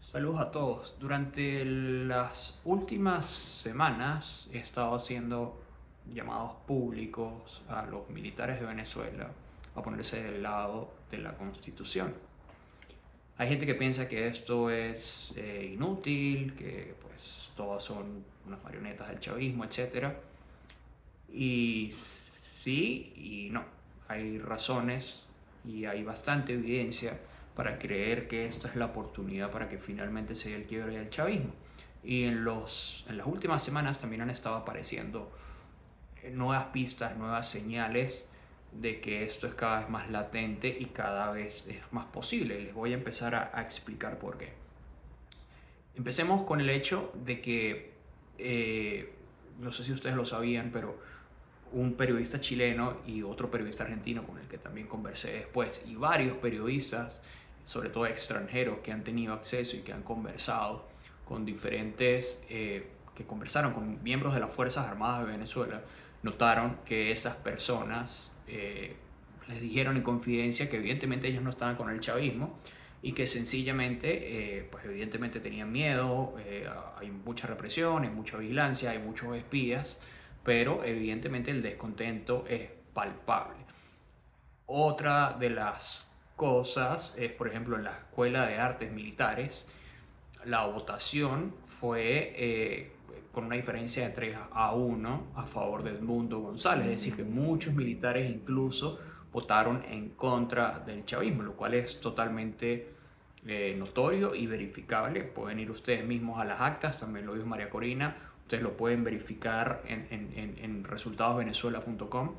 Saludos a todos. Durante las últimas semanas he estado haciendo llamados públicos a los militares de Venezuela a ponerse del lado de la Constitución. Hay gente que piensa que esto es inútil, que pues todos son unas marionetas del chavismo, etc. Y sí y no. Hay razones y hay bastante evidencia para creer que esta es la oportunidad para que finalmente se dé el quiebre del chavismo. Y en las últimas semanas también han estado apareciendo nuevas pistas, nuevas señales de que esto es cada vez más latente y cada vez es más posible. Y les voy a empezar a explicar por qué. Empecemos con el hecho de que, no sé si ustedes lo sabían, pero un periodista chileno y otro periodista argentino con el que también conversé después, y varios periodistas, sobre todo extranjeros, que han tenido acceso y que han conversado con diferentes, que conversaron con miembros de las Fuerzas Armadas de Venezuela, notaron que esas personas les dijeron en confidencia que evidentemente ellos no estaban con el chavismo y que sencillamente, pues evidentemente tenían miedo, hay mucha represión, hay mucha vigilancia, hay muchos espías, pero evidentemente el descontento es palpable. Otra de las cosas es, por ejemplo, en la Escuela de Artes Militares, la votación fue con una diferencia de 3-1 a favor de Edmundo González, es decir, que muchos militares incluso votaron en contra del chavismo, lo cual es totalmente notorio y verificable. Pueden ir ustedes mismos a las actas, también lo dijo María Corina, ustedes lo pueden verificar en resultadosvenezuela.com,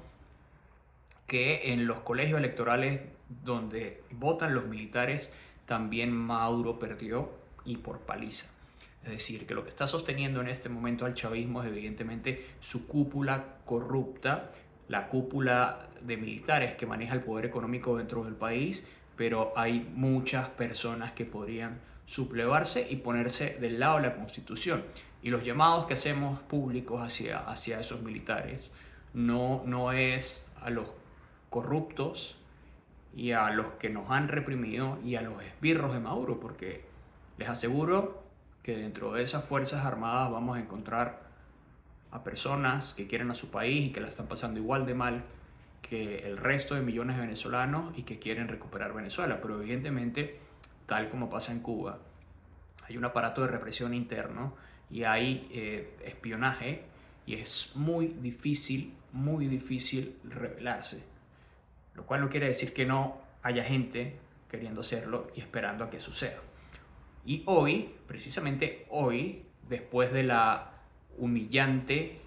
que en los colegios electorales donde votan los militares también Maduro perdió y por paliza. Es decir, que lo que está sosteniendo en este momento al chavismo es evidentemente su cúpula corrupta, la cúpula de militares que maneja el poder económico dentro del país, pero hay muchas personas que podrían sublevarse y ponerse del lado de la Constitución. Y los llamados que hacemos públicos hacia esos militares no es a los corruptos y a los que nos han reprimido y a los esbirros de Maduro, porque les aseguro que dentro de esas Fuerzas Armadas vamos a encontrar a personas que quieren a su país y que la están pasando igual de mal que el resto de millones de venezolanos y que quieren recuperar Venezuela. Pero evidentemente, tal como pasa en Cuba, hay un aparato de represión interno y hay espionaje y es muy difícil rebelarse. Lo cual no quiere decir que no haya gente queriendo hacerlo y esperando a que suceda. Y hoy, precisamente hoy, después de la humillante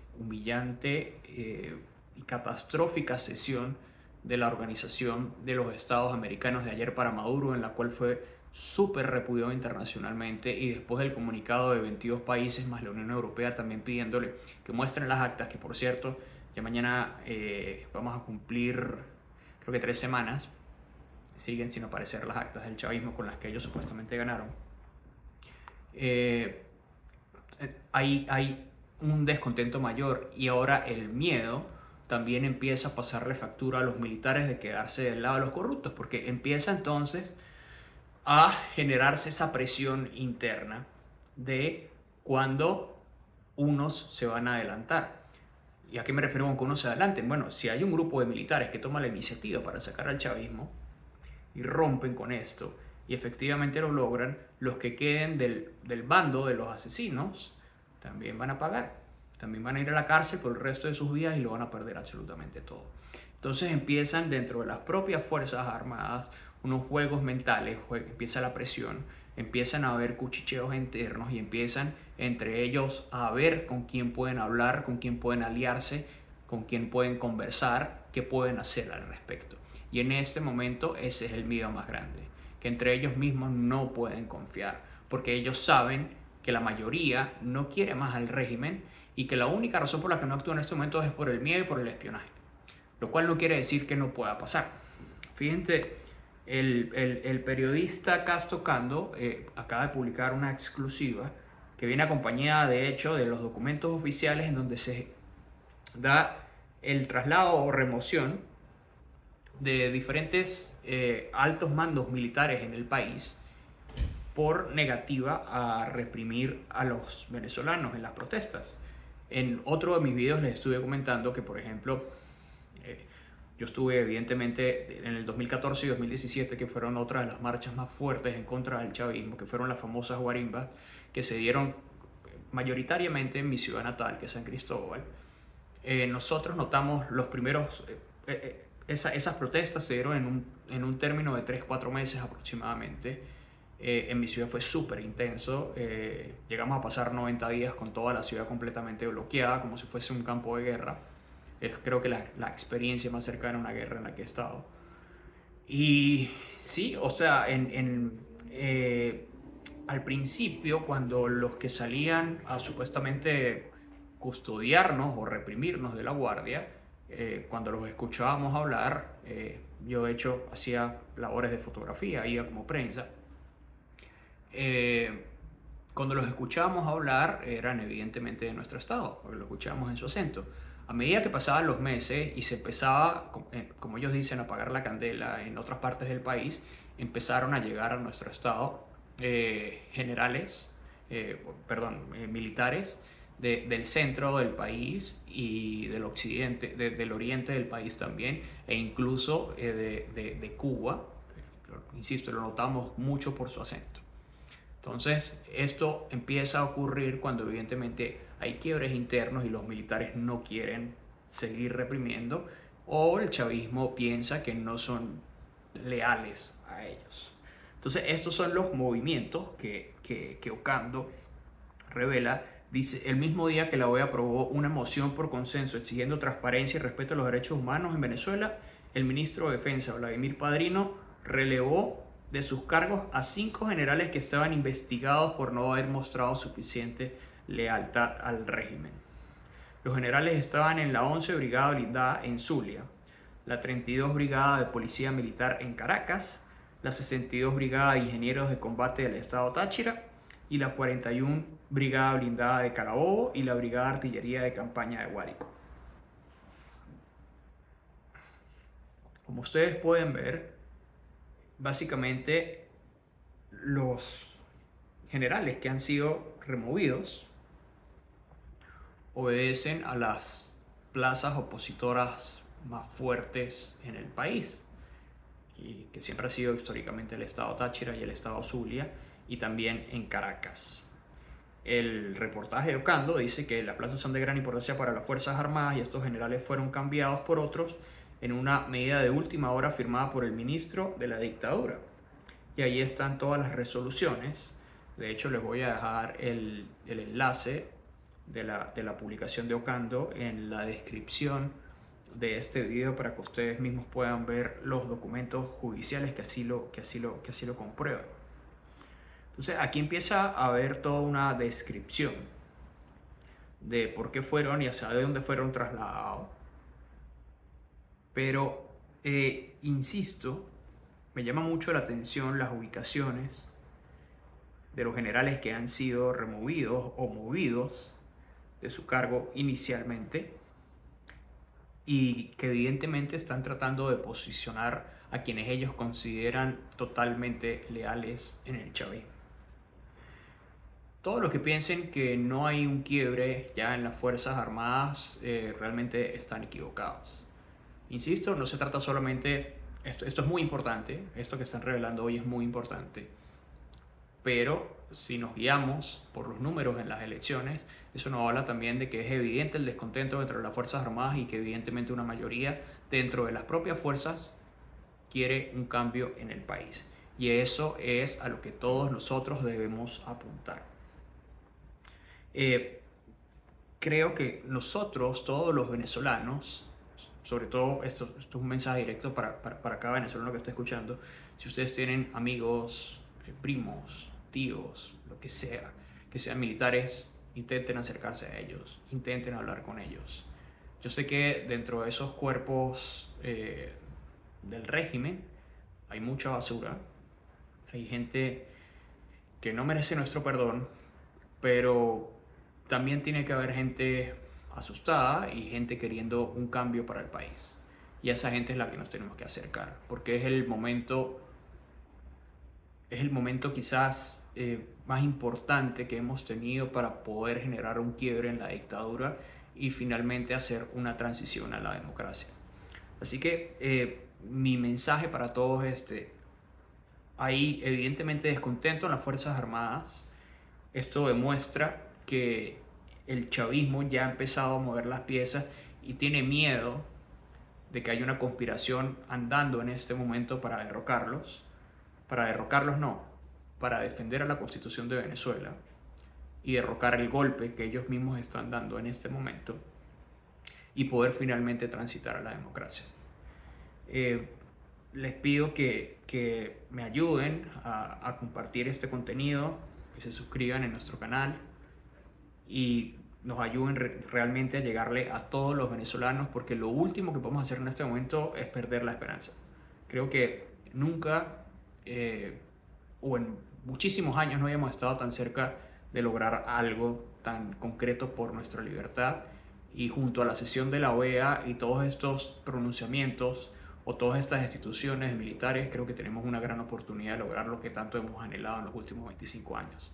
y catastrófica sesión de la Organización de los Estados Americanos de ayer para Maduro, en la cual fue súper repudiado internacionalmente, y después del comunicado de 22 países más la Unión Europea también pidiéndole que muestren las actas, que por cierto, ya mañana vamos a cumplir creo que 3 semanas, siguen sin aparecer las actas del chavismo con las que ellos supuestamente ganaron. Hay un descontento mayor y ahora el miedo también empieza a pasarle factura a los militares de quedarse del lado de los corruptos, porque empieza entonces a generarse esa presión interna de cuando unos se van a adelantar. ¿Y a qué me refiero con que uno se adelanten? Bueno, si hay un grupo de militares que toma la iniciativa para sacar al chavismo y rompen con esto y efectivamente lo logran, los que queden del bando de los asesinos también van a pagar. También van a ir a la cárcel por el resto de sus vidas y lo van a perder absolutamente todo. Entonces empiezan dentro de las propias Fuerzas Armadas unos juegos mentales, empieza la presión, empiezan a haber cuchicheos internos y empiezan entre ellos a ver con quién pueden hablar, con quién pueden aliarse, con quién pueden conversar, qué pueden hacer al respecto. Y en este momento ese es el miedo más grande, que entre ellos mismos no pueden confiar, porque ellos saben que la mayoría no quiere más al régimen y que la única razón por la que no actúan en este momento es por el miedo y por el espionaje, lo cual no quiere decir que no pueda pasar. Fíjense, el periodista Casto Cando acaba de publicar una exclusiva que viene acompañada de hecho de los documentos oficiales en donde se da el traslado o remoción de diferentes altos mandos militares en el país por negativa a reprimir a los venezolanos en las protestas. En otro de mis videos les estuve comentando que, por ejemplo, yo estuve evidentemente en el 2014 y 2017, que fueron otras de las marchas más fuertes en contra del chavismo, que fueron las famosas guarimbas, que se dieron mayoritariamente en mi ciudad natal, que es San Cristóbal. Nosotros notamos los primeros, esas protestas se dieron en un término de 3-4 meses aproximadamente. En mi ciudad fue súper intenso. Llegamos a pasar 90 días con toda la ciudad completamente bloqueada, como si fuese un campo de guerra. Es creo que la experiencia más cercana a una guerra en la que he estado. Y sí, o sea, al principio, cuando los que salían a supuestamente custodiarnos o reprimirnos de la guardia, cuando los escuchábamos hablar, yo de hecho hacía labores de fotografía, iba como prensa. Cuando los escuchábamos hablar eran evidentemente de nuestro estado, porque lo escuchábamos en su acento. A medida que pasaban los meses y se empezaba, como ellos dicen, a apagar la candela en otras partes del país, empezaron a llegar a nuestro estado generales, militares del centro del país y del occidente, del oriente del país también, e incluso de Cuba. Insisto, lo notamos mucho por su acento. Entonces, esto empieza a ocurrir cuando evidentemente hay quiebres internos y los militares no quieren seguir reprimiendo, o el chavismo piensa que no son leales a ellos. Entonces, estos son los movimientos que Ocando revela. Dice, el mismo día que la OEA aprobó una moción por consenso exigiendo transparencia y respeto a los derechos humanos en Venezuela, el ministro de Defensa, Vladimir Padrino, relevó de sus cargos a 5 generales que estaban investigados por no haber mostrado suficiente lealtad al régimen. Los generales estaban en la 11 Brigada Blindada en Zulia, la 32 Brigada de Policía Militar en Caracas, la 62 Brigada de Ingenieros de Combate del Estado Táchira y la 41 Brigada Blindada de Carabobo y la Brigada de Artillería de Campaña de Guárico. Como ustedes pueden ver, básicamente los generales que han sido removidos obedecen a las plazas opositoras más fuertes en el país, y que siempre ha sido históricamente el estado Táchira y el estado Zulia, y también en Caracas. El reportaje de Ocando dice que las plazas son de gran importancia para las Fuerzas Armadas y estos generales fueron cambiados por otros en una medida de última hora firmada por el ministro de la dictadura. Y ahí están todas las resoluciones. De hecho, les voy a dejar el enlace de la publicación de Ocando en la descripción de este video para que ustedes mismos puedan ver los documentos judiciales que así lo comprueban. Entonces, aquí empieza a haber toda una descripción de por qué fueron y hacia dónde fueron trasladados. Pero, insisto, me llama mucho la atención las ubicaciones de los generales que han sido removidos o movidos de su cargo inicialmente y que evidentemente están tratando de posicionar a quienes ellos consideran totalmente leales en el chavismo. Todos los que piensen que no hay un quiebre ya en las Fuerzas Armadas realmente están equivocados. Insisto, no se trata solamente, esto es muy importante, esto que están revelando hoy es muy importante, pero si nos guiamos por los números en las elecciones, eso nos habla también de que es evidente el descontento dentro de las Fuerzas Armadas y que evidentemente una mayoría dentro de las propias fuerzas quiere un cambio en el país. Y eso es a lo que todos nosotros debemos apuntar. Creo que nosotros, todos los venezolanos, sobre todo esto es un mensaje directo para cada venezolano que está escuchando, si ustedes tienen amigos, primos, tíos, lo que sean militares, intenten acercarse a ellos, intenten hablar con ellos. Yo sé que dentro de esos cuerpos del régimen hay mucha basura, hay gente que no merece nuestro perdón, pero también tiene que haber gente asustada y gente queriendo un cambio para el país. Y a esa gente es la que nos tenemos que acercar, porque es el momento es el momento quizás más importante que hemos tenido para poder generar un quiebre en la dictadura y finalmente hacer una transición a la democracia. Así que mi mensaje para todos es hay evidentemente descontento en las Fuerzas Armadas. Esto demuestra que el chavismo ya ha empezado a mover las piezas y tiene miedo de que haya una conspiración andando en este momento para derrocarlos. Para derrocarlos no, para defender a la Constitución de Venezuela y derrocar el golpe que ellos mismos están dando en este momento y poder finalmente transitar a la democracia. Les pido que me ayuden a compartir este contenido, que se suscriban en nuestro canal y nos ayuden realmente a llegarle a todos los venezolanos, porque lo último que podemos hacer en este momento es perder la esperanza. Creo que nunca o en muchísimos años no habíamos estado tan cerca de lograr algo tan concreto por nuestra libertad, y junto a la sesión de la OEA y todos estos pronunciamientos o todas estas instituciones militares, creo que tenemos una gran oportunidad de lograr lo que tanto hemos anhelado en los últimos 25 años.